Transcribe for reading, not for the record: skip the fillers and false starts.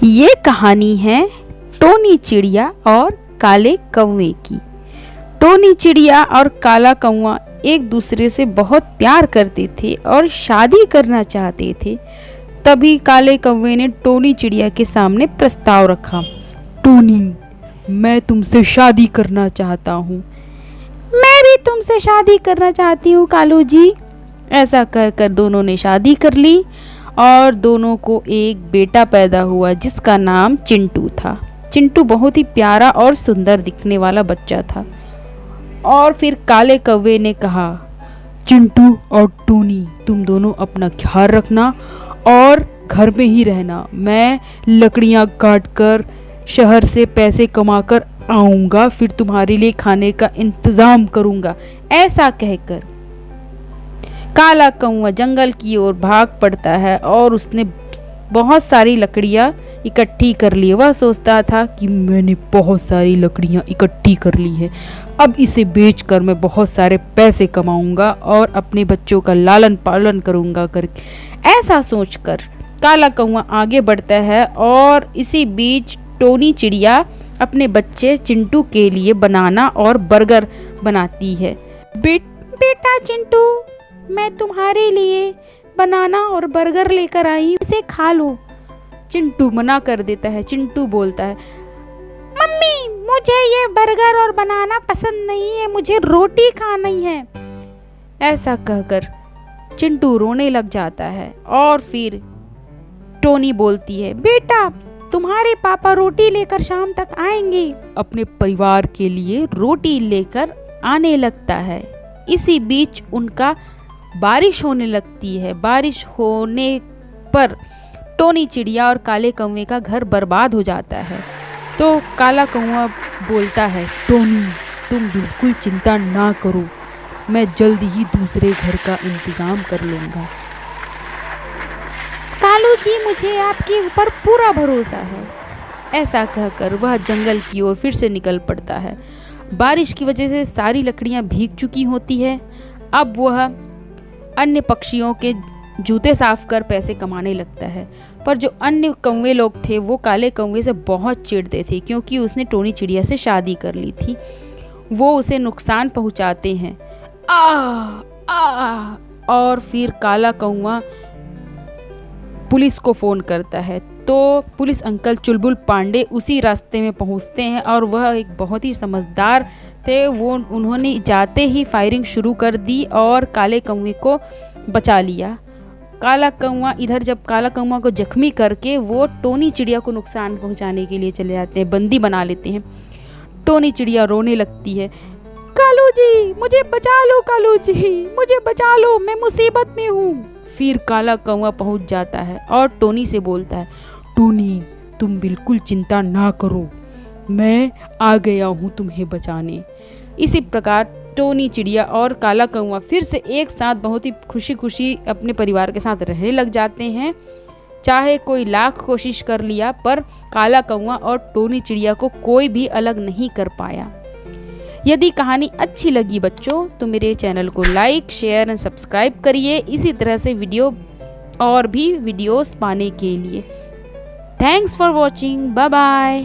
ये कहानी है टोनी चिड़िया और काले कौवे की। टोनी चिड़िया और काला कौवा एक दूसरे से बहुत प्यार करते थे और शादी करना चाहते थे। तभी काले कौवे ने टोनी चिड़िया के सामने प्रस्ताव रखा। टोनी, मैं तुमसे शादी करना चाहता हूँ। मैं भी तुमसे शादी करना चाहती हूँ कालू जी। ऐसा कहकर दोनों ने शादी कर ली और दोनों को एक बेटा पैदा हुआ जिसका नाम चिंटू था। चिंटू बहुत ही प्यारा और सुंदर दिखने वाला बच्चा था। और फिर काले कौवे ने कहा, चिंटू और टोनी, तुम दोनों अपना ख्याल रखना और घर में ही रहना। मैं लकड़ियाँ काटकर शहर से पैसे कमाकर आऊँगा, फिर तुम्हारे लिए खाने का इंतज़ाम करूँगा। ऐसा कहकर काला कौवा जंगल की ओर भाग पड़ता है और उसने बहुत सारी लकड़ियाँ इकट्ठी कर ली। वह सोचता था कि मैंने बहुत सारी लकड़ियाँ इकट्ठी कर ली है, अब इसे बेचकर मैं बहुत सारे पैसे कमाऊंगा और अपने बच्चों का लालन पालन करूंगा करके। ऐसा सोचकर काला कौवा आगे बढ़ता है और इसी बीच टोनी चिड़िया अपने बच्चे चिंटू के लिए बनाना और बर्गर बनाती है। बेटा चिंटू, मैं तुम्हारे लिए बनाना और बर्गर लेकर आई हूँ, इसे खा लो। चिंटू मना कर देता है। चिंटू बोलता है, मम्मी, मुझे ये बर्गर और बनाना पसंद नहीं है, मुझे रोटी खानी है। ऐसा कहकर चिंटू रोने लग जाता है और फिर टोनी बोलती है, बेटा, तुम्हारे पापा रोटी लेकर शाम तक आएंगे। अपने परिवार के लिए रोटी लेकर आने लगता है। इसी बीच उनका बारिश होने लगती है। बारिश होने पर टोनी चिड़िया और काले कौवे का घर बर्बाद हो जाता है। तो काला कौवा बोलता है, टोनी, तुम बिल्कुल चिंता ना करो, मैं जल्द ही दूसरे घर का इंतज़ाम कर लूँगा। कालू जी, मुझे आपके ऊपर पूरा भरोसा है। ऐसा कहकर वह जंगल की ओर फिर से निकल पड़ता है। बारिश की वजह से सारी लकड़ियाँ भीग चुकी होती है। अब वह अन्य पक्षियों के जूते साफ कर पैसे कमाने लगता है। पर जो अन्य कौवे लोग थे वो काले कौवे से बहुत चिढ़ते थे क्योंकि उसने टोनी चिड़िया से शादी कर ली थी। वो उसे नुकसान पहुंचाते हैं। और फिर काला कौवा पुलिस को फ़ोन करता है। तो पुलिस अंकल चुलबुल पांडे उसी रास्ते में पहुंचते हैं और वह एक बहुत ही समझदार थे। उन्होंने जाते ही फायरिंग शुरू कर दी और काले कौवे को बचा लिया। जब काला कौवा को जख्मी करके वो टोनी चिड़िया को नुकसान पहुंचाने के लिए चले जाते हैं, बंदी बना लेते हैं। टोनी चिड़िया रोने लगती है, कालू जी, मुझे बचा लो, कालू जी, मुझे बचा लो, मैं मुसीबत में हूँ। फिर काला कौवा पहुंच जाता है और टोनी से बोलता है, टोनी, तुम बिल्कुल चिंता ना करो, मैं आ गया हूँ तुम्हें बचाने। इसी प्रकार टोनी चिड़िया और काला कौवा फिर से एक साथ बहुत ही खुशी खुशी अपने परिवार के साथ रहने लग जाते हैं। चाहे कोई लाख कोशिश कर लिया पर काला कौवा और टोनी चिड़िया को कोई भी अलग नहीं कर पाया। यदि कहानी अच्छी लगी बच्चों तो मेरे चैनल को लाइक, शेयर एंड सब्सक्राइब करिए इसी तरह से और भी वीडियोस पाने के लिए। Thanks for watching. Bye bye.